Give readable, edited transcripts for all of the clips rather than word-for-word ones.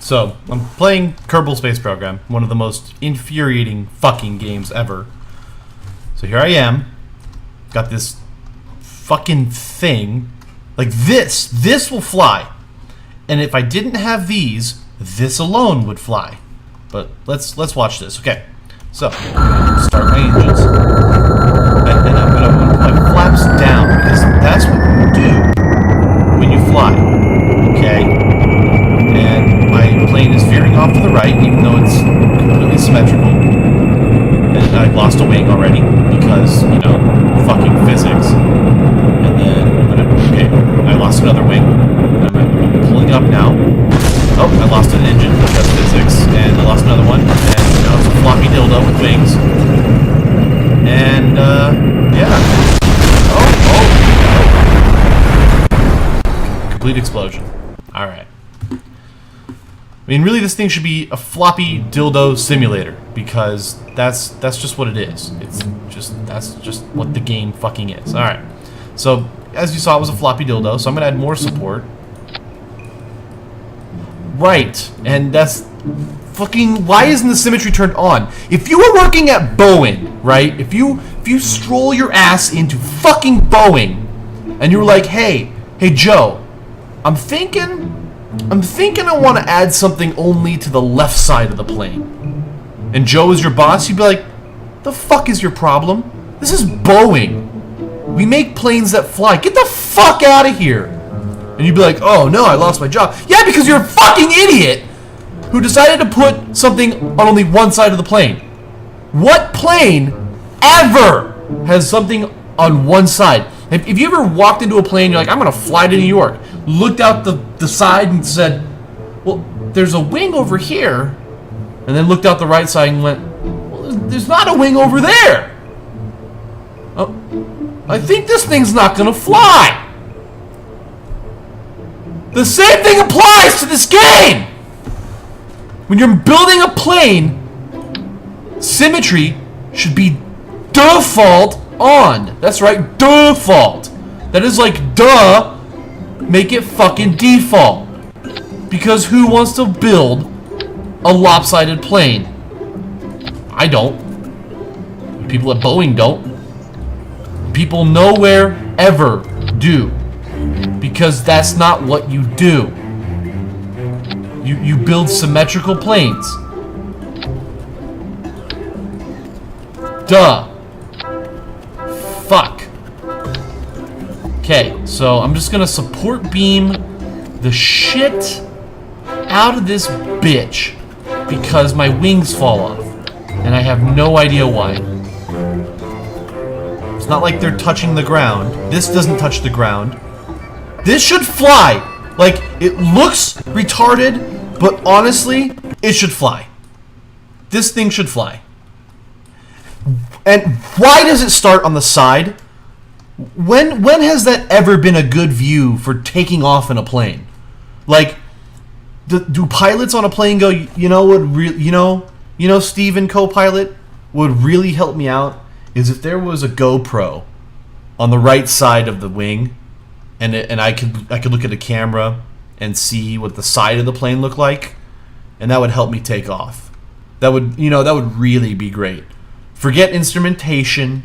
So, I'm playing Kerbal Space Program, one of the most infuriating fucking games ever. So here I am, got this fucking thing, like this will fly. And if I didn't have these, this alone would fly. But let's watch this, okay. So, start my engines. And I'm gonna put my flaps down, because that's what you do when you fly, okay? And my plane is veering off to the right, even though it's completely symmetrical. And I lost a wing already, because, you know, fucking physics. And then, okay, I lost another wing. I'm pulling up now. Oh, I lost an engine, because physics. And I lost another one, and now it's a floppy dildo with wings. And, yeah. Oh. Complete explosion. Alright. I mean, really, this thing should be a floppy dildo simulator, because that's just what it is. That's just what the game fucking is. All right. So as you saw, it was a floppy dildo. So I'm gonna add more support. Right, and that's fucking. Why isn't the symmetry turned on? If you were working at Boeing, right? If you stroll your ass into fucking Boeing, and you were like, hey Joe, I'm thinking I want to add something only to the left side of the plane. And Joe is your boss, you'd be like, the fuck is your problem? This is Boeing. We make planes that fly. Get the fuck out of here. And you'd be like, oh no, I lost my job. Yeah, because you're a fucking idiot who decided to put something on only one side of the plane. What plane ever has something on one side? If you ever walked into a plane, you're like, I'm going to fly to New York, looked out the side and said, well, there's a wing over here, and then looked out the right side and went, well, there's not a wing over there. Oh, I think this thing's not going to fly. The same thing applies to this game. When you're building a plane, symmetry should be default on. That's right, default. That is like, duh, make it fucking default. Because who wants to build a lopsided plane? I don't. People at Boeing don't. People nowhere ever do. Because that's not what you do. You build symmetrical planes. Duh. Fuck. Okay, so I'm just gonna support beam the shit out of this bitch because my wings fall off. And I have no idea why. It's not like they're touching the ground. This doesn't touch the ground. This should fly. Like, it looks retarded, but honestly, it should fly. This thing should fly. And why does it start on the side? When has that ever been a good view for taking off in a plane? Like, do pilots on a plane go, you know what, Steven, co-pilot, would really help me out is if there was a GoPro on the right side of the wing, and I could look at a camera and see what the side of the plane looked like, and that would help me take off. That would really be great. Forget instrumentation,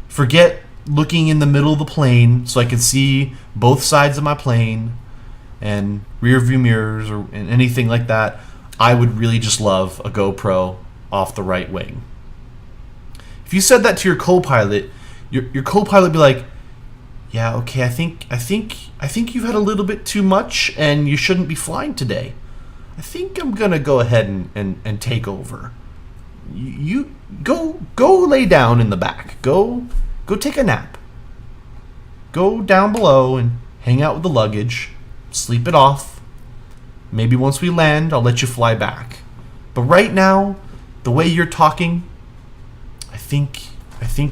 forget looking in the middle of the plane so I could see both sides of my plane and rear view mirrors or anything like that. I would really just love a GoPro off the right wing. If you said that to your co-pilot, your co-pilot would be like, yeah, okay, I think you've had a little bit too much and you shouldn't be flying today. I think I'm gonna go ahead and take over. You go lay down in the back. Go take a nap. Go down below and hang out with the luggage. Sleep it off. Maybe once we land, I'll let you fly back. But right now, the way you're talking, I think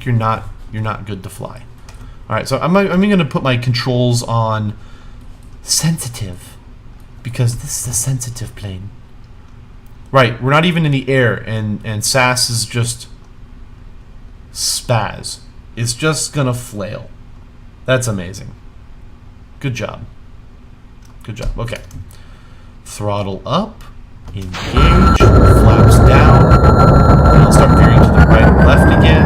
you're not good to fly. All right, so I'm going to put my controls on sensitive because this is a sensitive plane. Right, we're not even in the air, and SAS is just spaz. It's just gonna flail. That's amazing. Good job. Good job. Okay. Throttle up. Engage. Flaps down. And I'll start veering to the right and left again.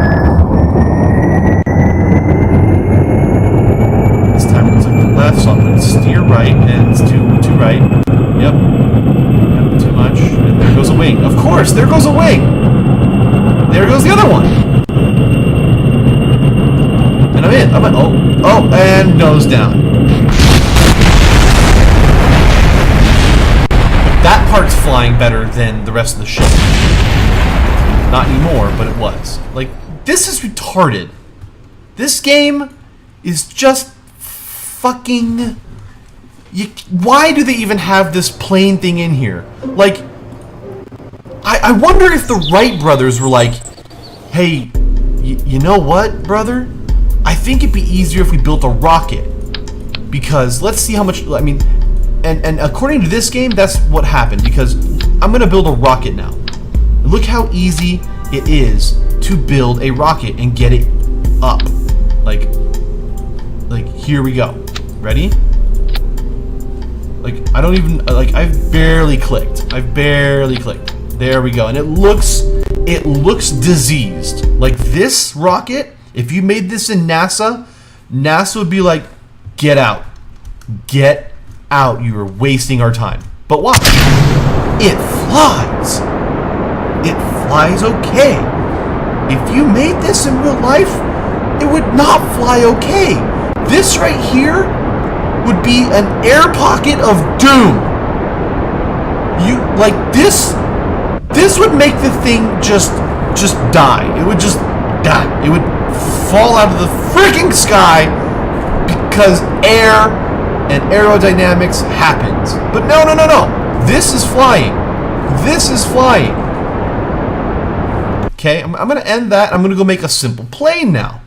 This time it looks like the left, so I'm going to steer right, and it's too right. Yep. Too much. And there goes a wing. Of course, there goes a wing! There goes the other one! And I'm in. Oh, and nose down. That part's flying better than the rest of the ship. Not anymore, but it was. Like, this is retarded. This game is just fucking... why do they even have this plane thing in here? Like, I wonder if the Wright brothers were like, hey, you know what, brother? I think it'd be easier if we built a rocket. Because let's see how much... I mean... And according to this game, that's what happened, because I'm gonna build a rocket now. Look how easy it is to build a rocket and get it up. Like here we go. Ready? Like, I don't even, like, I've barely clicked. There we go. And it looks diseased. Like, this rocket, if you made this in NASA, NASA would be like, get out. Get out, you are wasting our time. But watch, it flies. It flies okay. If you made this in real life, it would not fly okay. This right here would be an air pocket of doom. You, like, this would make the thing just die. It would just die. It would fall out of the freaking sky because air and aerodynamics happens. But no. This is flying. Okay, I'm gonna end that. I'm gonna go make a simple plane now.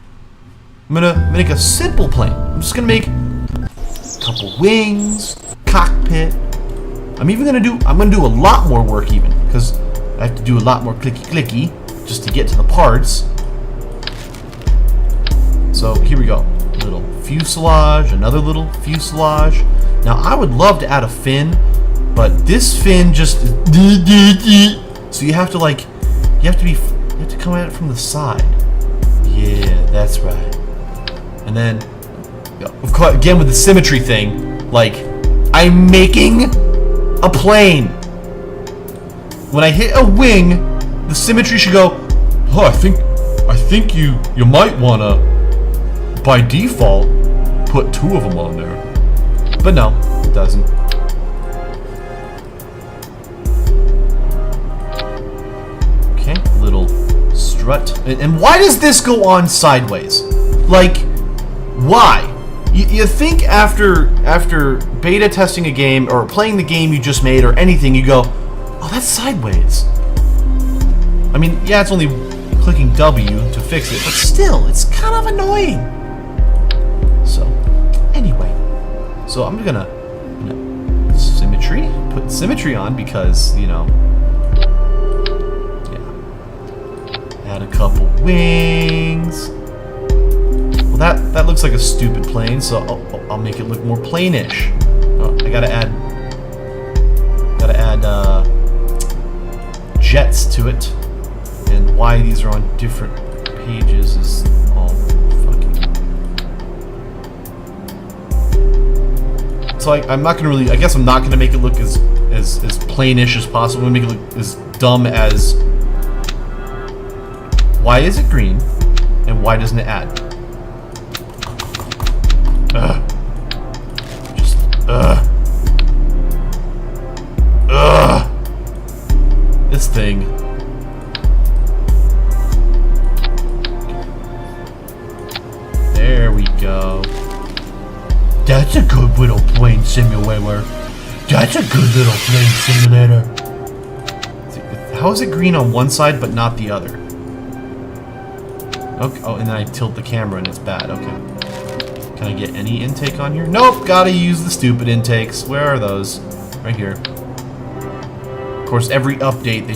I'm gonna make a simple plane. I'm just gonna make a couple wings, cockpit. I'm gonna do a lot more work even, because I have to do a lot more clicky just to get to the parts. So here we go. Little fuselage, another little fuselage. Now I would love to add a fin, but this fin just so you have to come at it from the side. Yeah, that's right. And then of course, again with the symmetry thing, like, I'm making a plane. When I hit a wing, the symmetry should go, oh, I think you might wanna, by default, put two of them on there. But no, it doesn't. Okay, little strut. And why does this go on sideways? Like, why? You think after beta testing a game, or playing the game you just made, or anything, you go, oh, that's sideways. I mean, yeah, it's only clicking W to fix it, but still, it's kind of annoying. So, anyway. So I'm gonna put symmetry on because, you know, yeah. Add a couple wings. Well, that looks like a stupid plane, so I'll make it look more plainish. Oh, I gotta add jets to it, and why these are on different pages is all fucking. So I'm not gonna really. I guess I'm not gonna make it look as plainish as possible. I'm gonna make it look as dumb as. Why is it green, and why doesn't it add? This thing. There we go. That's a good little plane simulator. How is it green on one side but not the other? Okay. Oh, and then I tilt the camera and it's bad. Okay. Can I get any intake on here? Nope, gotta use the stupid intakes. Where are those? Right here. Of course, every update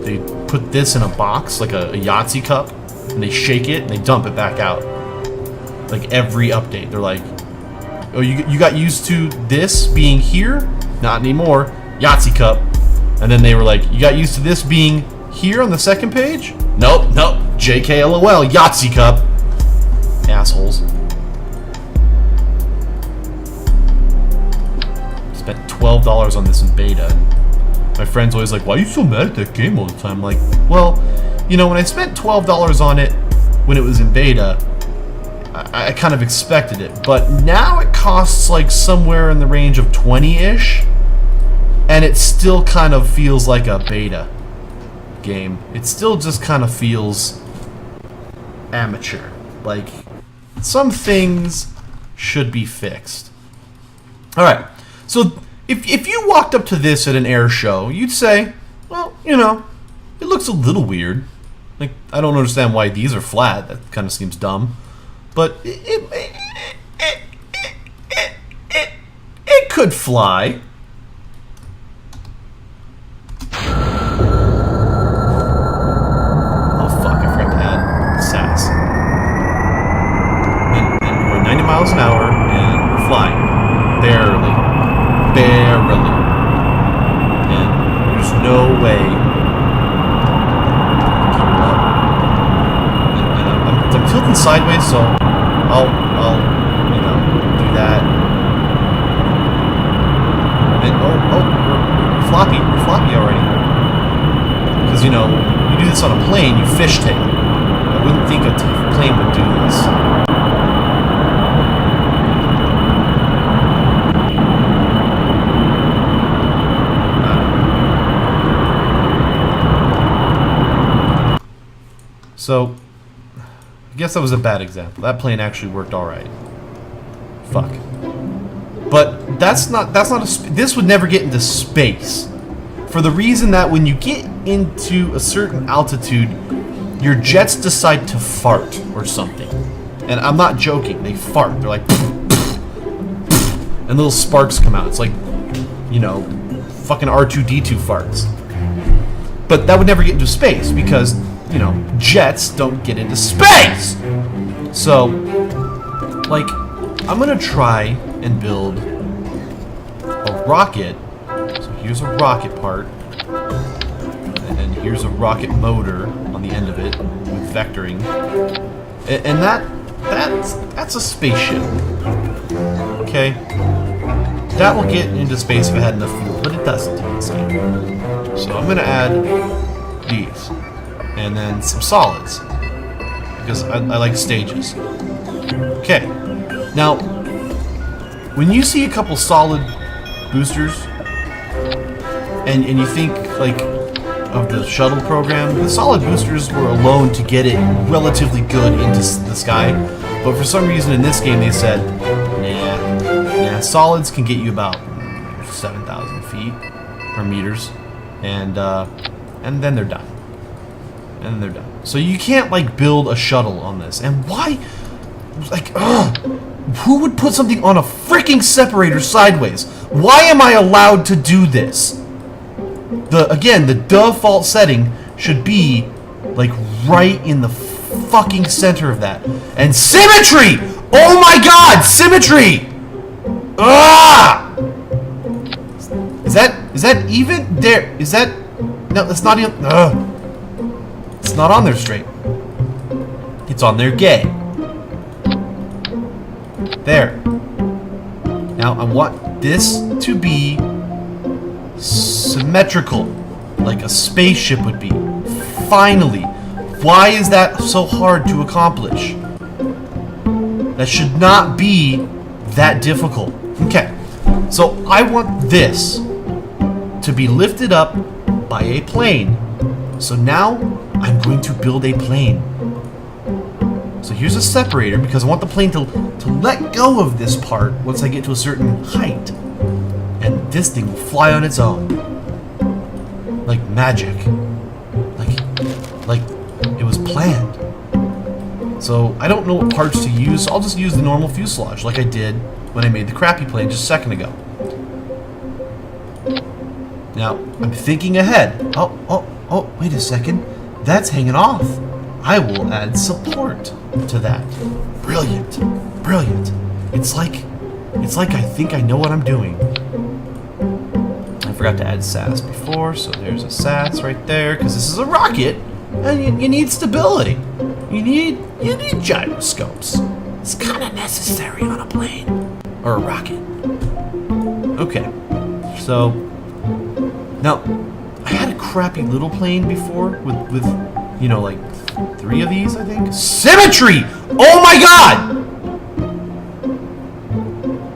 they put this in a box, like a Yahtzee cup, and they shake it and they dump it back out. Like every update, they're like, oh, you got used to this being here? Not anymore. Yahtzee cup. And then they were like, you got used to this being here on the second page? Nope, nope. JK LOL, Yahtzee Cup. Assholes. Spent $12 on this in beta. My friend's always like, why are you so mad at that game all the time? I'm like, well, you know, when I spent $12 on it when it was in beta, I kind of expected it. But now it costs like somewhere in the range of 20-ish. And it still kind of feels like a beta game. It still just kind of feels amateur. Like, some things should be fixed. Alright, so if you walked up to this at an air show, you'd say, well, you know, it looks a little weird. Like, I don't understand why these are flat. That kind of seems dumb. But it could fly. Oh fuck, I forgot to add sass. And we're 90 miles an hour and we're flying. Barely. And there's no way. And I'm tilting sideways, so I'll you know, do that. And we're floppy already. Because, you know, you do this on a plane, you fishtail. I wouldn't think a plane would do this. So, I guess that was a bad example. That plane actually worked all right. Fuck. But this would never get into space. For the reason that when you get into a certain altitude, your jets decide to fart or something. And I'm not joking, they fart. They're like, and little sparks come out. It's like, you know, fucking R2-D2 farts. But that would never get into space because, you know, jets don't get into space! So, like, I'm gonna try and build a rocket. So here's a rocket part. And here's a rocket motor on the end of it with vectoring. And that's a spaceship. Okay? That will get into space if it had enough fuel, but it doesn't in this game. So I'm gonna add these. And then some solids. Because I like stages. Okay. Now, when you see a couple solid boosters, and you think, like, of the shuttle program, the solid boosters were alone to get it relatively good into the sky. But for some reason in this game they said, nah, solids can get you about 7,000 feet or meters. And then they're done. And they're done. So you can't, like, build a shuttle on this. And why? Like, who would put something on a freaking separator sideways? Why am I allowed to do this? Again, the default setting should be, like, right in the fucking center of that. And symmetry! Oh my god, symmetry! Ah! Is that even there? Is that? No, that's not even. It's not on there straight. It's on there gay. There. Now I want this to be symmetrical, like a spaceship would be. Finally. Why is that so hard to accomplish? That should not be that difficult. Okay. So I want this to be lifted up by a plane. So now I'm going to build a plane. So here's a separator because I want the plane to let go of this part once I get to a certain height. And this thing will fly on its own. Like magic. Like it was planned. So I don't know what parts to use, so I'll just use the normal fuselage like I did when I made the crappy plane just a second ago. Now, I'm thinking ahead. Oh, wait a second. That's hanging off. I will add support to that. Brilliant. It's like I think I know what I'm doing. I forgot to add SAS before, so there's a SAS right there, because this is a rocket, and you need stability. You need gyroscopes. It's kind of necessary on a plane or a rocket. Okay, so now I had a crappy little plane before with you know, like 3 of these, I think. Symmetry! Oh my god!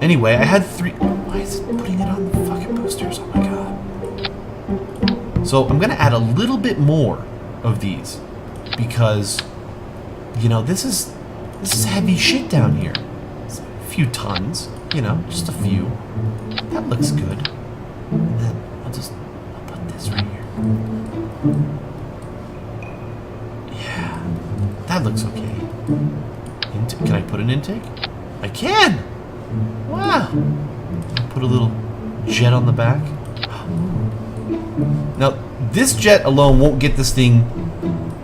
Anyway, I had 3. Why is it putting it on the fucking boosters? Oh my god. So I'm gonna add a little bit more of these because, you know, this is heavy shit down here. It's a few tons, you know, just a few. That looks good. And then I'll put this right here. Yeah, that looks okay. Can I put an intake? I can! Wow. I'll put a little jet on the back. Now, this jet alone won't get this thing.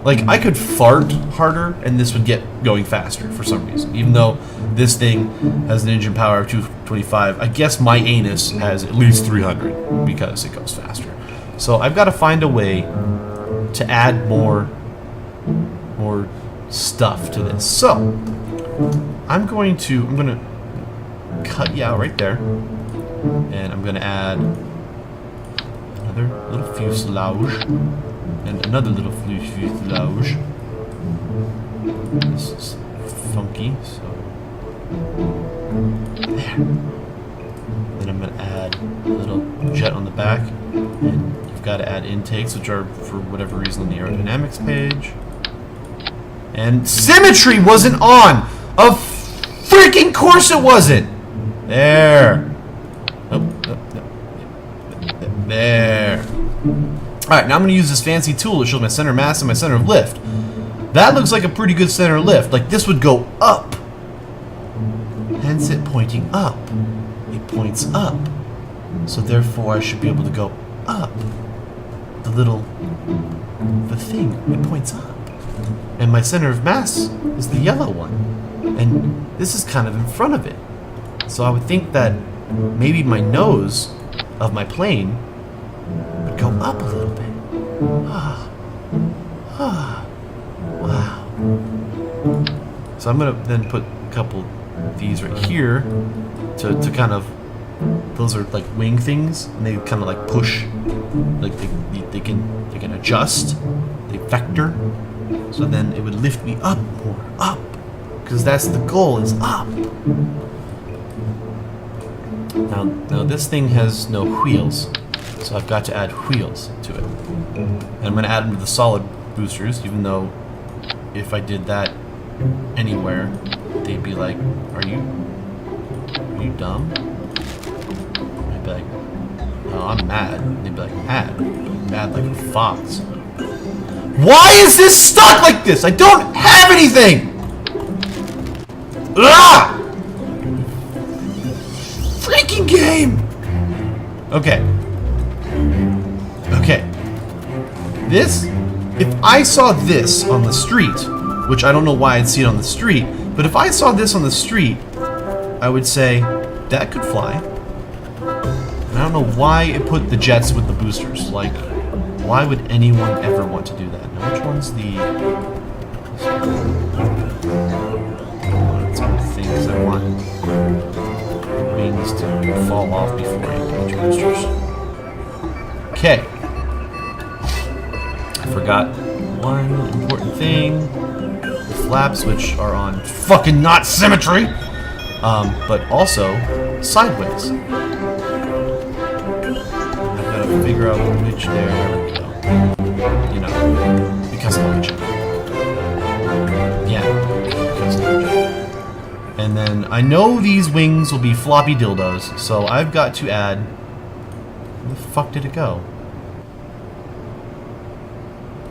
Like, I could fart harder and this would get going faster for some reason. Even though this thing has an engine power of 225, I guess my anus has at least 300 because it goes faster. So I've got to find a way to add more stuff to this. So I'm going to cut you out right there, and I'm going to add another little fuselage and another little fuselage. This is funky, so there. Then I'm going to add a little jet on the back, and you've got to add intakes, which are for whatever reason on the aerodynamics page. And symmetry wasn't on! Of freaking course it wasn't! There. Oh, no. There. Alright, now I'm going to use this fancy tool to show my center of mass and my center of lift. That looks like a pretty good center of lift. Like, this would go up. Hence it pointing up. It points up. So therefore I should be able to go up. The thing, it points up. And my center of mass is the yellow one. And this is kind of in front of it. So I would think that maybe my nose of my plane would go up a little bit. Wow. So I'm going to then put a couple of these right here to kind of, those are like wing things, and they kind of like push, like they can adjust, they vector. So then it would lift me up more, up, because that's the goal, is up. Now this thing has no wheels, so I've got to add wheels to it. And I'm going to add them to the solid boosters, even though if I did that anywhere, they'd be like, are you dumb? I'd be like, no, I'm mad. And they'd be like, mad like a fox. Why is this stuck like this? I don't have anything! Ah! Freaking game! Okay. This, if I saw this on the street, which I don't know why I'd see it on the street, but if I saw this on the street, I would say, that could fly. And I don't know why it put the jets with the boosters. Like, why would anyone ever want to do that? Now, which one's the... That's one of the things I want wings to fall off before I engage boosters. Okay. I forgot one important thing. The flaps, which are on fucking not symmetry, but also sideways. I've got to figure out which there we go. You know, because of logic. Yeah, because of logic. And then I know these wings will be floppy dildos, so I've got to add... Where the fuck did it go?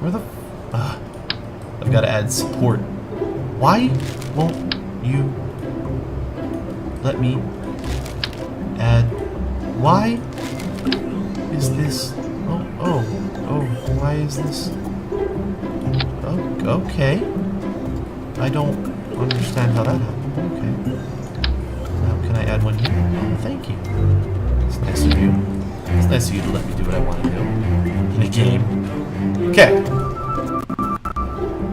Where the... I've got to add support. Why won't you let me add... Why is this... Oh, why is this... Oh, okay. I don't understand how that happened. Okay. Now can I add one here? Oh, thank you. That's nice of you. It's nice of you to let me do what I want to do in a game. Okay.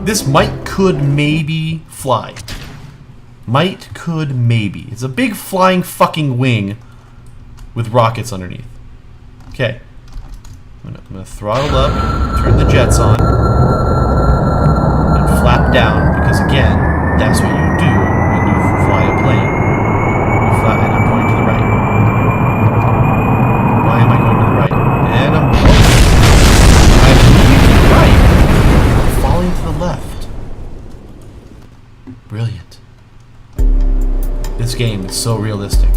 This could, maybe fly. Could, maybe. It's a big flying fucking wing with rockets underneath. Okay. I'm gonna throttle up, turn the jets on, and flap down, because again, that's what you do when you fly a plane. You fly, and I'm going to the right. Why am I going to the right? And I'm moving to the right. I'm falling to the left. Brilliant. This game is so realistic.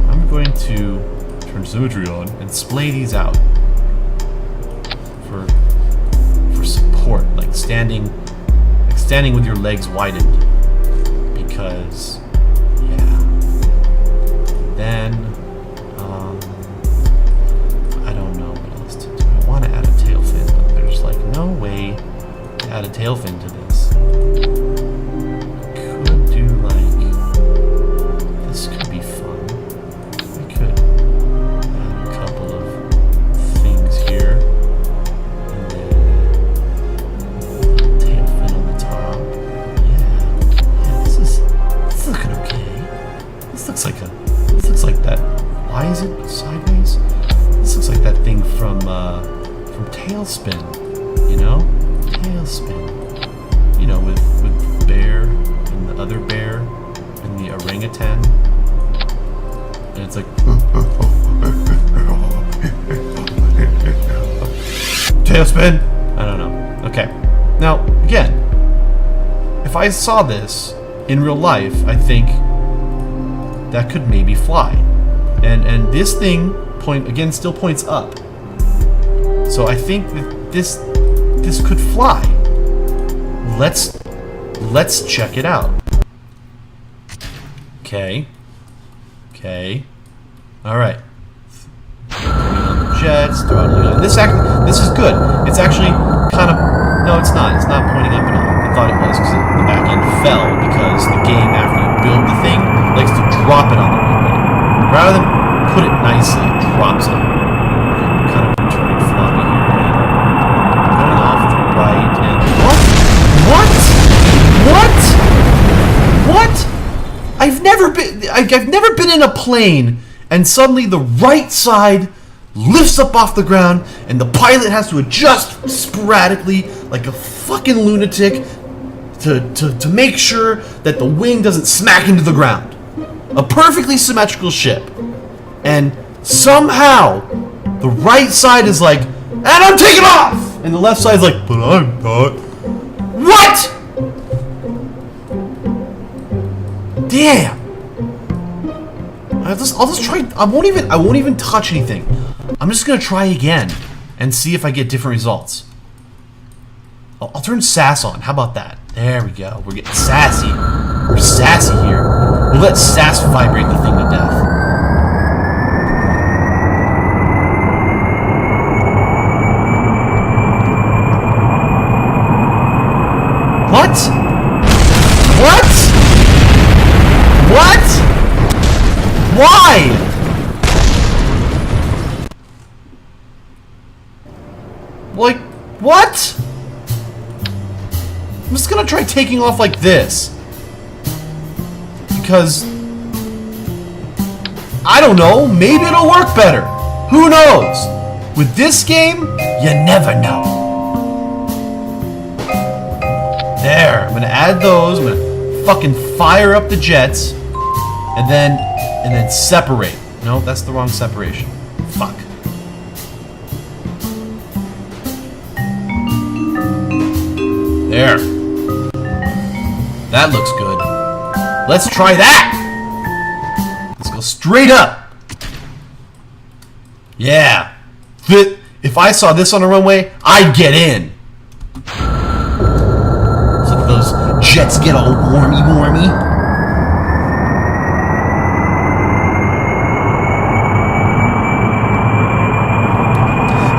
I'm going to turn symmetry on and splay these out for support, like standing with your legs widened, because yeah. Then I don't know what else to do. I want to add a tail fin, but there's like no way to add a tail fin to this. Could do like this. Could be fun. I could add a couple of things here, and then tail fin on the top. Yeah, this is looking okay. This looks like that. Why is it sideways? This looks like that thing from Tailspin. You know, Tailspin. You know, with Bear and the other bear and the orangutan. And it's like Tailspin. I don't know. Okay. Now, again, if I saw this in real life, I think that could maybe fly. And this thing still points up. So I think that this could fly. Let's check it out. Okay. All right. Turning on the jets, throttling on. This is good. It's actually kind of, no, it's not. It's not pointing up at all. I thought it was because the back end fell, because the game, after you build the thing, likes to drop it on the runway. Rather than put it nicely, it drops it. Kind of turning floppy here. Going off the right and what? I've never been in a plane and suddenly the right side lifts up off the ground and the pilot has to adjust sporadically like a fucking lunatic to make sure that the wing doesn't smack into the ground. A perfectly symmetrical ship. And somehow the right side is like, and I'm taking off! And the left side's like, but I'm not. What? Damn. I'll just try. I won't even touch anything. I'm just gonna try again and see if I get different results. I'll turn sass on. How about that? There we go. We're getting sassy. We're sassy here. We'll let sass vibrate the thing to death. What? Why? Like, what? I'm just gonna try taking off like this. Because I don't know, maybe it'll work better. Who knows? With this game, you never know. There, I'm gonna add those. I'm gonna fucking fire up the jets, and then separate. No, that's the wrong separation. Fuck. There. That looks good. Let's try that. Let's go straight up. Yeah. If I saw this on a runway, I'd get in. So those jets get all warmy.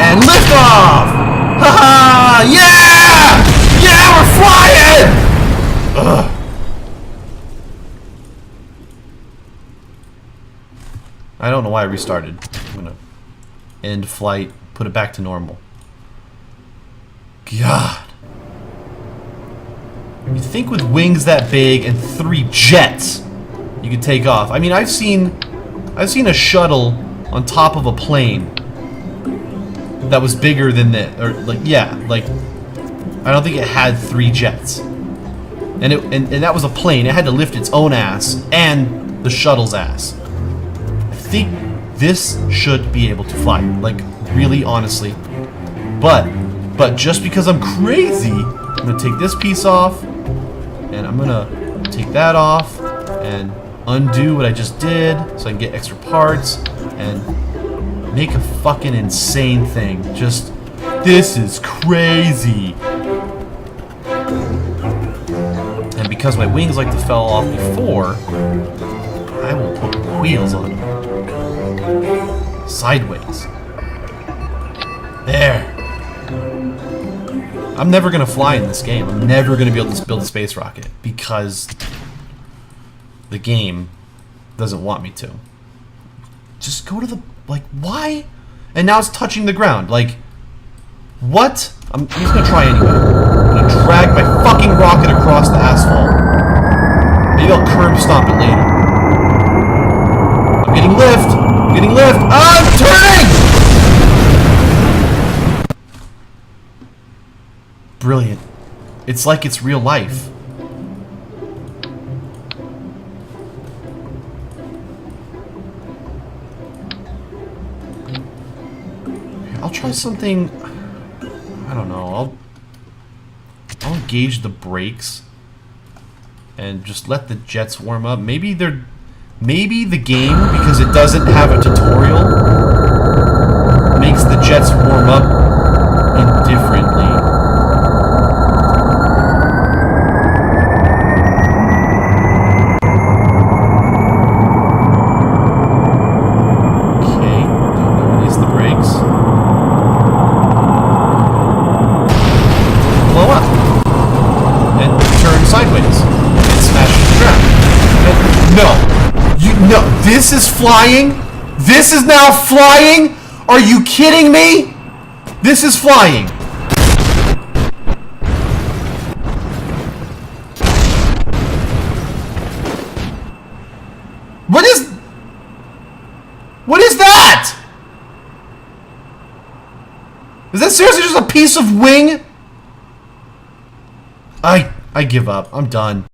And lift off! Haha! Yeah! Yeah, we're flying! Ugh. I don't know why I restarted. I'm gonna End flight. Put it back to normal. God. You think with wings that big and 3 jets, you could take off. I mean, I've seen a shuttle on top of a plane that was bigger than this, or like, yeah, like, I don't think it had 3 jets, and that was a plane. It had to lift its own ass and the shuttle's ass. I think this should be able to fly, like, really, honestly. But just because I'm crazy, I'm gonna take this piece off, and I'm gonna take that off, and undo what I just did, so I can get extra parts, and make a fucking insane thing. Just, this is crazy. And because my wings like to fell off before, I will put wheels on them. Sideways. There. I'm never gonna fly in this game. I'm never gonna be able to build a space rocket because the game doesn't want me to. Just go to the, like, why? And now it's touching the ground. Like, what? I'm just gonna try anyway. I'm gonna drag my fucking rocket across the asphalt. Maybe I'll curb stomp it later. I'm getting lift. I'm getting lift. I'm turning! Brilliant. It's like it's real life. I'll try something. I don't know. I'll engage the brakes and just let the jets warm up. Maybe the game, because it doesn't have a tutorial, makes the jets warm up indifferently. No, this is flying? This is now flying? Are you kidding me? This is flying. What is that? Is that seriously just a piece of wing? I give up. I'm done.